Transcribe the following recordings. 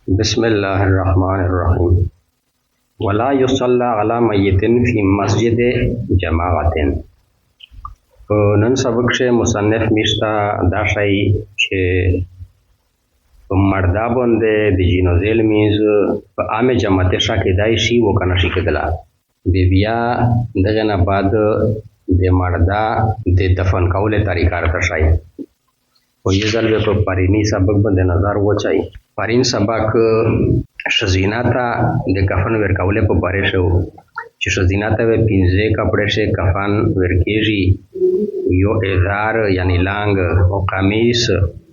بسم الله الرحمن الرحیم. ولا یصلی علی میت فی مسجد جماعت. په نن سبق کې مصنف میشتا دا شی چې په مردا باندې د جنازې لمونځ په عامه جماعت شا کېدای شي و کنه شي کېدله. بیا دغه نه بعد د مردا د دفن کولو طریقه راته ښایي. خو یو ځل به په پریني سبق باندې نظر وچای. پرین سبق ښځینه ته د کفن ورکولو په باره شو چې ښځینه ته به پنځه کپړې شي کفن ورکېږي، یو ازار یعنی لانګ او قمیص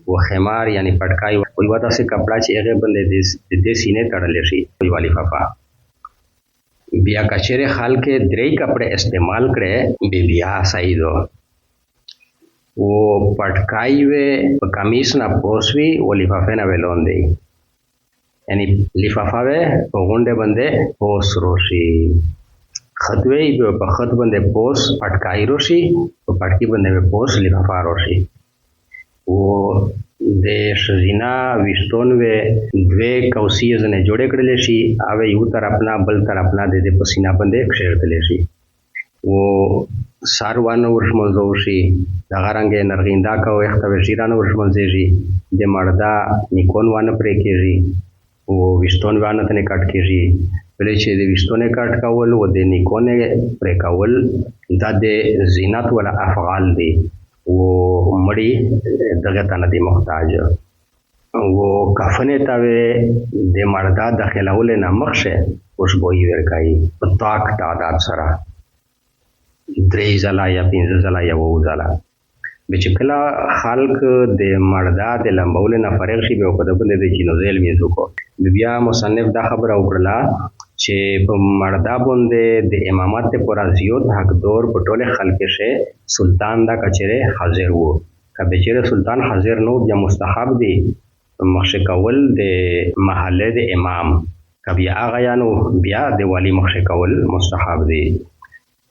و خمار یعنی پټکای او یوه داسې کپړه چې هغې باندې د دې سینې تړلی شي یوه لفافه. بیا که چیرې خلک درې کپړې استعمال کړې بیا صحیح ده. و پټکای وې په کمیس نه پوس وي و لفافې نه وې لاندې، یعنی لفافه وې په غونډې باندې پوس روشي، خط وې په خط باندې پوس پټکای روشي، په پټکي باندې وې پوس لفافه روشي. و د ښځینه ویښتون وې دوې کوسي ځنې جوړې کړلی شي، هغه یو طرف نه بل طرف نه د دې په سینه باندې کښېږدلی شي. و سر وانه ورشمنځو شي، دغه رنګې نرغینده که ویښته وې ژیرانه ورشمنځېږي، د مرده نیکون وانه پرې کېږي و ویښتون وانه ترې کټ کېږي. بلې چې د ویښتون یې کټ کول و د نیکون یې پرې کول دا د زینت والا افعال دي و مړي دغه ته نه دي محتاج. و کفن ته وې د مرده داخلولو نه مخکې خوشبويي ورکوي په طاق تعداد سره، 3 ځله یا 5 ځله یا 7 ځله. بیا چې کله خلک د مرده د لمبولو نه فارغ شي بیا په ده باندې د جنازې لمونځ وکړو. بیا مصنف دا خبره وکړله چې په مرده باندې د امامت دپاره زیات حقدار په ټولې خلک شي سلطان دا که چیرې حاضر و. که به چیرې سلطان حاضر نه و بیا مستحب دی مخشي کول د محلې د امام، که بیا هغه یانو بیا د والي مخشي کول مستحب دی.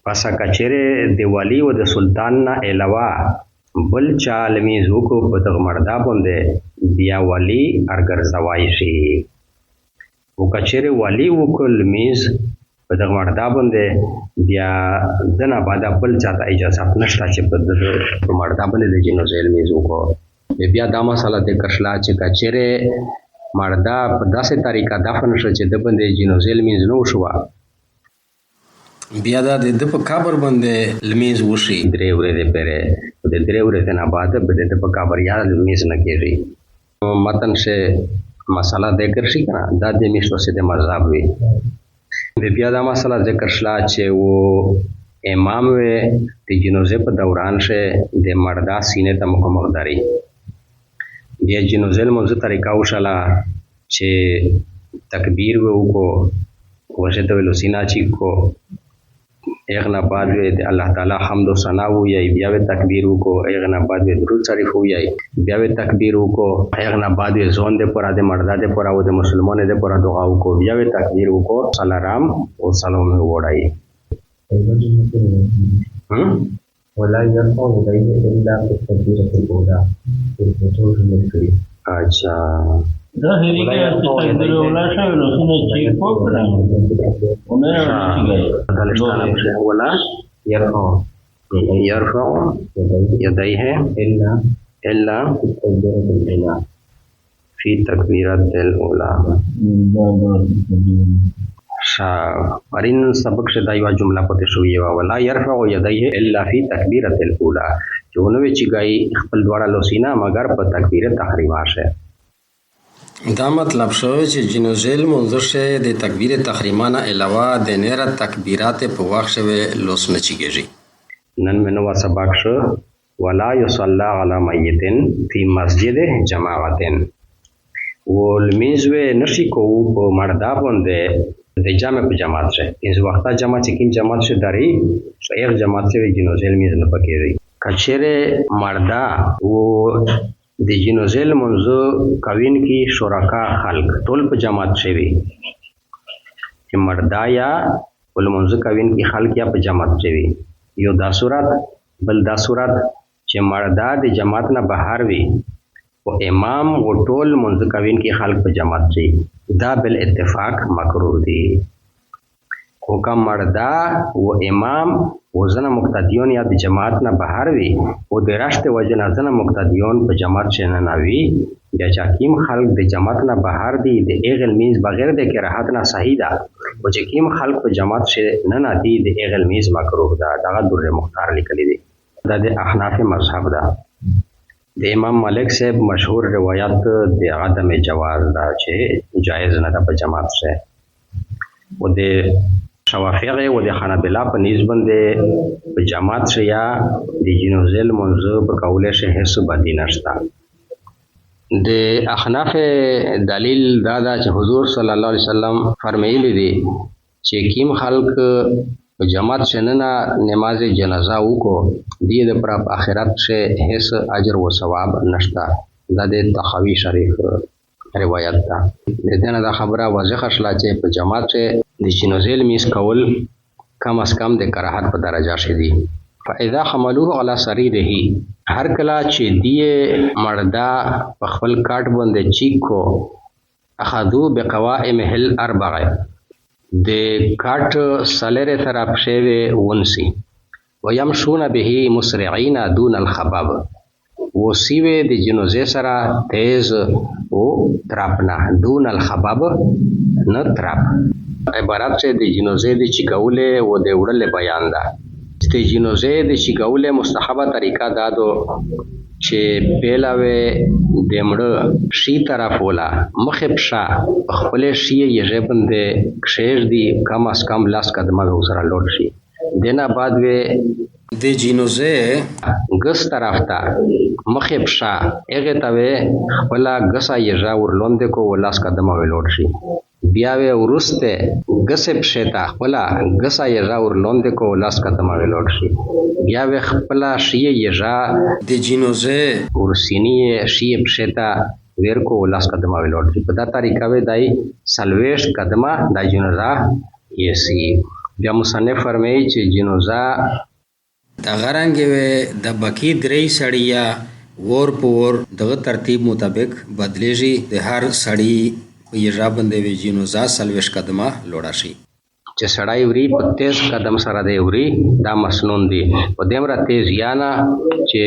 پس که چیرې د والي و د سلطان نه علاوه بل چا لمونځ وکړو په دغه مرده باندې بیا والي ارګرځوای شي. و که چیرې والي وکړ لمونځ په دغه مرده باندې بیا د نه بعده بل چا ته اجازت نشته چې په دغه مرده باندې د جنازې لمونځ وکړو. بیا دا مسله ذکر شوه چې که چیرې مرده په داسې طریقه دفن شو چې د باندې جنازې لمونځ نه وشوه بیا دا د ده په قبر باندې لمونځ وشي 3 ورځې پورې. د 3 ورځې نه بعد به د ده په قبر یا لمونځ نه کېږي. متن سے مسله ذکر شي که نه دا د میشتو سې د مذهب وي. بیا دا مسله ذکر شوه چې و امام وې د جنازې په دوران شه د مرده سینې ته مخامخ دري. بیا جنازې لمونځ طریقه وشله چې تکبیر به وکړو، وشې ته ویلو سینه چیک کو، هغه نه بعد د الله تعالی حمد و ثنا ووایي، بیا به تکبیر وکړو، هغه نه بعد درود شریف ووایي، بیا به تکبیر وکړو، هغه نه بعد ځان دپاره د مرده دپاره او د مسلمانو دپاره دعا وکړو، بیا به تکبیر وکړو، سلام او سلام یې ووایي. ولا يرفع يديه الا في التكبيرة الأولى. اچھا ظاهري کې تکبیر اوله شوی نو څنګه چې وکړه ولا يرفع يديه الا في تكبيرة الأولى. پرین سبق سے دا یو جمله پته شوې و ولا يرفع يديه الا في تكبيرة الأولى چې ونوي چې ګای خپل دواړه لوسینا مگر په تکبیر تحریمه شه. دا مطلب شو چې جنازې لمونځ شه د تکبیر تحریمه نه علاوه د نور تکبیرات په وخت شوی لوس نه چیږي. نن منو سبق شو ولا يصلى على ميت في مسجد جماعت. ولمونځ نشي کوو په مرده باندې د جامع په جماعت شه. پنځه وخته جماعت چې کوم جماعت شه دري هغه جماعت شه جنازې لمونځ نه پکېږي. که چیرې مرده و د جنازې لمونځ کوونکي شرکا خلک ټول په جماعت شوي چې مرده یا لمونځ کوونکي خلک یا په جماعت شوي. یو دا صورت، بل دا صورت چې مرده د جماعت نه بهر وي او امام او ټول منځ کوونکي خلق په جماعت شي دا بل اتفاق مکروه دي. حکم مردا و امام و زنه مقتدیون یا د جماعت نه بهر وي او د راشت وجنه زنه مقتدیون په جماعت شنه نه وي یا چاکیم خلق د جماعت نه بهر دي د ایغل میز بغیر د کراهت نه صحیح ده او چې کیم خلق په جماعت شنه نه دي د ایغل میز مکروه ده. دغه در مختار لیکلی دي دا د احناف مذهب ده. د امام مالک صاحب مشهور روایت د عدم جواز ده چې جایز نه ده په جماعت سره او د شوافیغه و د حنابلہ په نسبت په جماعت سره یا د جنازل منځ په کوله شه هیڅ بدی نشته. د احناف دلیل دا ده چې حضور صلی الله علیه وسلم فرمایلی دي چې کیم خلق په جماعت شنه نماز جنازه وکړو دی د پر اخرت شه هیڅ اجر و ثواب نشته. دا د تخوی شریف روایت ده. د دې نه خبره واضح شوه چې په جماعت شه د جنازل میس کول کم از کم د کراهت په درجه شدي. فاذا حملوه على سريره هر کله چې دی مردا په خپل کاټ باندې چیک کو اخذو بقوائمه الاربعه د کاټ سلره طرف شوی ونسی ويمشون به مسرعين دون الخباب وسیوه د جنازه سره تیز او تراپنا دون الخباب نه تراپ عبارت سے د جنازه د چیکوله او د وړل بیان ده. د جنازه د چیکوله مستحبه طریقه دادو چې پیلاوي د مړ شي طرف ولا مخبشا خپل شي یې بند کشیر دی کم از کم لاس قدمه وسره لوړ شي دینه بعد وی د جنازه ګس طرف ته مخبشا هغه ته خپل ګسا یې ورلوند کو لاس قدمه لوړ شي بیا وی ورسته ګسب شتا خپل ګسا یې ورلوند کو لاس قدمه لوړ شي بیا وی خپل شي یې د جنازه ورسینی شي شتا ور کو لاس قدمه لوړ شي په دا طریقه وی دای سلويش قدمه د جنازه یې سی. بیا مصنف فرمایي چې جنازه د غرانګ د بکی درې سړیا ور پور دغه ترتیب مطابق بدلیږي د هر سړی په یجا باندې وی جنازه سلويش قدمه لوړا شي چې سړی وری په تیز قدم سره دی وری دا مسنون دی او دمر تیز یانا چې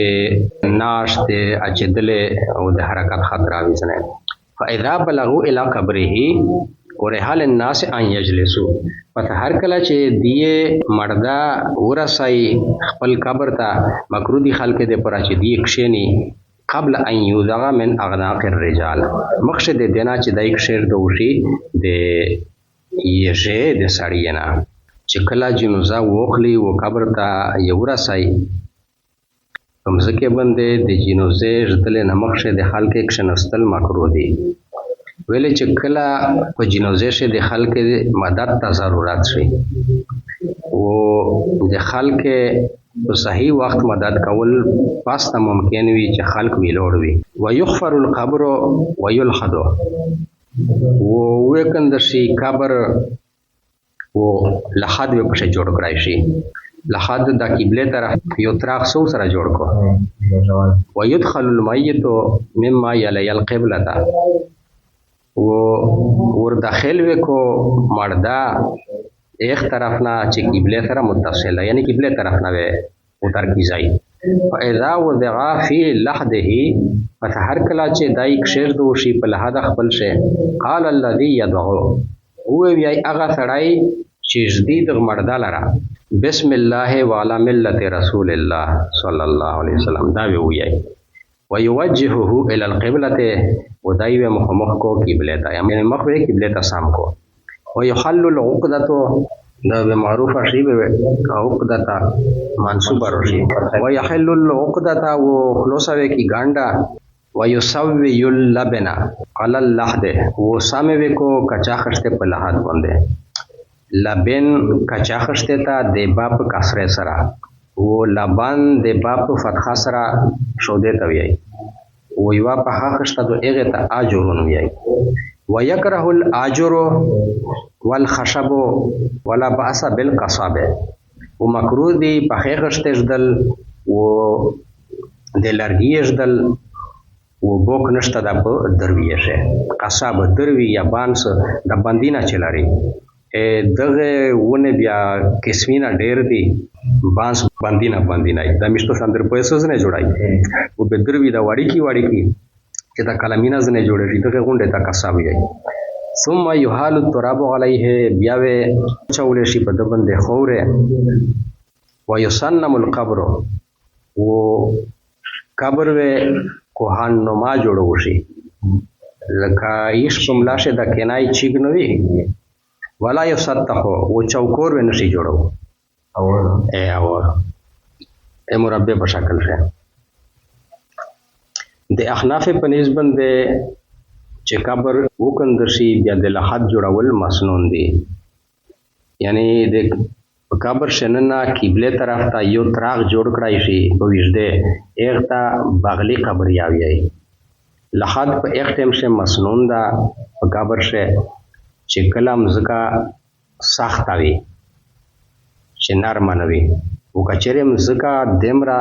ناشته اچدله او د حرکت خطر اوسنه. فاذا بلغوا الى قبره ورحال الناس ان يجلسوا پته هر کله چې دیه مردا ورسای خپل قبر ته مکروه دي خلک د پر چې دی کښینی قبل ان یوزغ من اغناق الرجال مقصد دینا چې دای کښیر دوشي د یشه د سړینا چې کله جنازه وخلی و قبر ته یورسای کمزکه باندې د جنازه ژدل نمخشه د خلک کښنستل مکروه دي ویلې چې کله په جنازه شه د خلک مدد ته ضرورت شي او د خلک په صحیح وخت مدد کول پاسته ممکن وي چې خلک ویلوړ وي ويغفر القبر ويلحد او وکند شي قبر او لحد په شه جوړ کړای شي. لحد د قبله طرف یو تراخ سو سره جوړ کو ويدخل الميت مما يلي القبلة ور داخل وکو مردا ایک طرف نه چې قبله سره متصله یعنی قبله طرف نه اتر کی ځای. فاذا وضع في لحده فتحر کلا چې دای کشر دو شی په لحد خپل شه قال الذي يدعو هو وی هغه سړی چې جدید مردا لرا بسم الله وعلى ملت رسول الله صلی الله علیه وسلم دا وی ويوجهه الى القبلة ودایو مخمخ کو قبله ته یعنی مخ وی قبله ته سام کو ويحل العقدة دا به معروف شی به عقدة منصوب رشی ويحل العقدة وخلوصه کی گاندا ويسوي اللبن على اللحد وسامه کو کچا خشته په لحد باندې لبن کچا خشته تا د باب کسره سرا و لبن د باب فتحه سره شوده ته وی او یوا په خشته دو هغه ته اجرون وی ويكره الاجر والخشب ولا باس بالقصاب ومکروه دی په خشته جدل و د لرګي جدل و بوک نشته دا په دروي شه قصاب دروي یا بانس د باندینا چلاري دغه ونه بیا قسمینه ډېر دي بانس باندینا دا مشتو شاندر پیسې نه جوړای او به دروي دا وړي کی چې دا کلمینه نه جوړېږي دغه غونډه تا قصاب یې ثم يحال التراب عليه بیاوه چولې شي په د باندې خوره ويصنم القبر و قبر و کوهان نما جوړو شي لکه ایش په ملاشه د کنای چیګ نوي ولا يسطح و چوکور و نشي جوړو اور مربع په شکل شه د احناف په نسبت د چې قبر وکندر شي بیا د لحد جوړول مسنون دي یعنی د قبر شننه قبله طرف ته یو تراغ جوړ کړای شي په وجده ایغتا بغلی قبر یاوی لحد په ایغ ټیم شه مسنون دا په قبر شه چې کلام زکا سخت وي چې نرم نه وي او کچره مزکا دمرا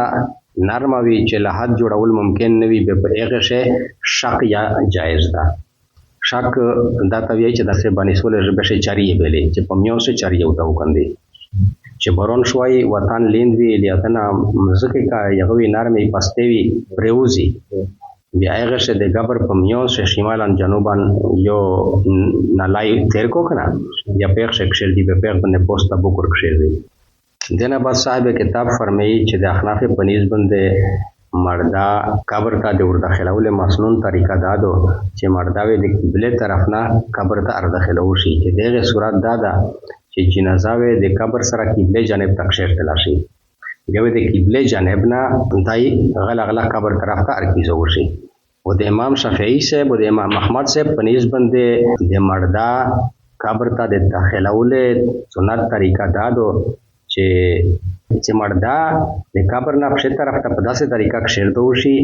نرم وي چې لحد جوړول ممکن نه وي په ایغ شه شک یا جایز ده شک دا ته وی چې داسې باندې سولې ربشه چاریه بلې چې په میو سه چاریه وتا وکندي چې برون شوي وطن لیند وی لیاتنا مزکه کا یغوی نرمي پسته وی پروزي بیا هغه شه د قبر په میو سه شمالان جنوبان یو نلای تیر کو کنه یا پیغ شه کشل دی په پیغ باندې پوسټه بوکر کشل دی دنه بعد صاحب کتاب فرمایي چې د احناف پنیز باندې مردا قبر ته د ور داخلول مسنون طریقه دادو چې مردا وې د قبله طرف نه قبر ته ار داخلو شي چې دغه صورت دادا چې جنازه وې د قبر سره قبله جانب تک شیر تلاشي بیا د قبله جانب نه دای غلا قبر طرف ته ارکیزو شي او د امام شافعي صاحب او د امام احمد صاحب پنځ باندې د مردا قبر ته د داخلول سنت طریقه دادو چې مردا د قبر نه په طرف ته په داسې طریقه کې شیرته وشي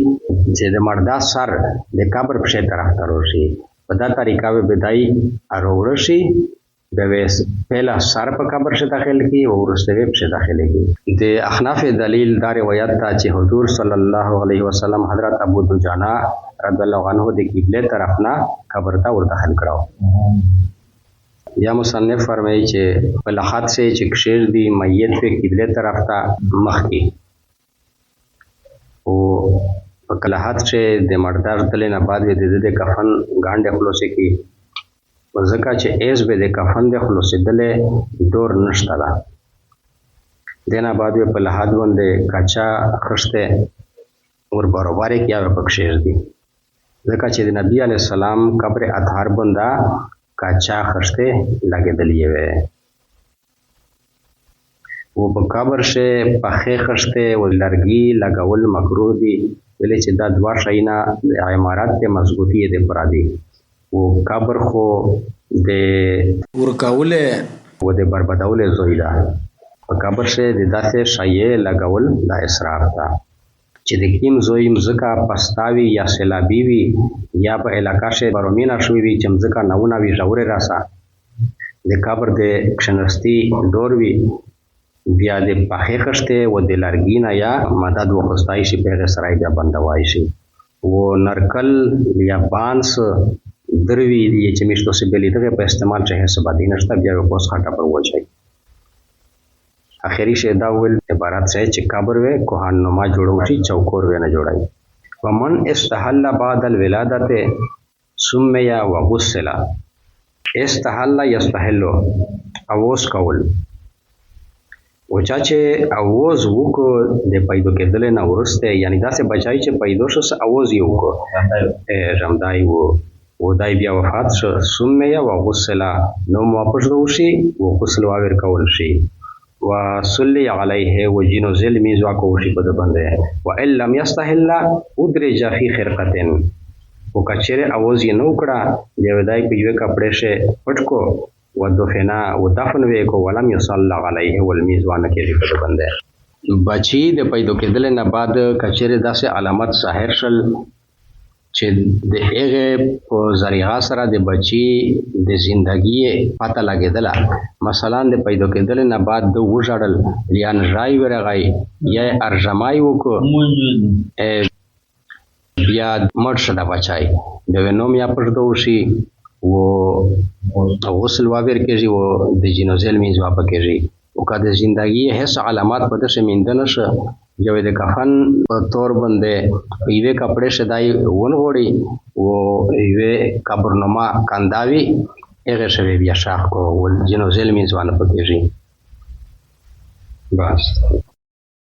چې د مردا سر د قبر په طرف ته ورشي په دا طریقه به بدای اورشي به پهلا سر په قبر شه داخل کی او ورسته په داخل کی د احناف دلیل دا روایت ته چې حضور صلی الله علیه وسلم حضرت ابو دجانه رضی الله عنه د قبله طرف نه قبر ته ور داخل کړو یا مصنف فرمایي چې په لحد سے چې کشیر دی میت په قبله طرف ته مخ کی او په لحد سے د مردار تل نه بعد د کفن غاندې خلاصې کی وزکه چې ایز به د کفن د خلاصې دله دور نشته دا دنه بعد په لحد باندې کچا خشته اور برابر کیا په کشیر دی ځکه چې د نبی علی السلام قبر اطهار بندا کچا خشته لګېدلې وې او په قبر شه پخې خشته او لرګي لګول مکروه دي ولې چې دا دوا شینا د عمارت ته مضبوطی دي پرادي او قبر خو د ورکاوله او د بربادوله زویدا په قبر شه د داسې شایې لګول د اسراف ده چې د کیم زوی مزکا پستاوی یا سیلابی وی یا په علاقه شه برومینا شوی وی چې مزکا نوونه وی ژورې راسا د قبر د کشنستی ډور وی بیا د پخې خشته و د لرګینا یا مدد وخستای شي په سرای بیا بندوای شي و نرکل یا بانس دروی چې مشتو سه بلیدغه په استعمال چې حساب دي نشته بیا په خاطر پر وځي اخیری شه دا ول عبارت سے چې قبر و کوهان نما جوړو شي چوکور و نه جوړای ومن استحل بعد الولادت سمیا وغسل استحل یستحل اوس کول او چې اوز وکړو د پیدو کېدل نه ورسته یعنی دا څه بچای چې پیدو شو اوز یو کو رمدای و دای بیا وفات شو سمیا وغسل نو واپس دوشي و غسل واور کول شي وصلي عليه وجنو ذل میزوا کو شي په باندې و ان لم يستحل ادرج فی خرقه او کچره اوز یې نو کړه دی ودای په یو کپڑے شه پټ کو و دفنا و دفن وکو ولم يصلى عليه والمیزوان کې په باندې بچی د پیدو کېدل نه بعد کچره داسې علامت ظاهر شل چې د هغه په ذریعہ سره د بچی د ژوندۍ پته لګیدله مثلا د پیدا کېدل نه بعد د وژړل یا نړای ورغای یا ارجمای وکړو بیا مړ شه د بچای بیا نوم یا پرده وشي و غسل وابر کېږي و د جنازې لمونځ وابه کېږي و که د زندگی هیڅ علامات په داسې مینده نشه بیا د کفن په طور باندې په یوې کپړې شه دای ونغوړي و یوې قبرنما کنداوي هغې شه بیا شاخ کو و جنازې لمونځ وانه په کېږي بس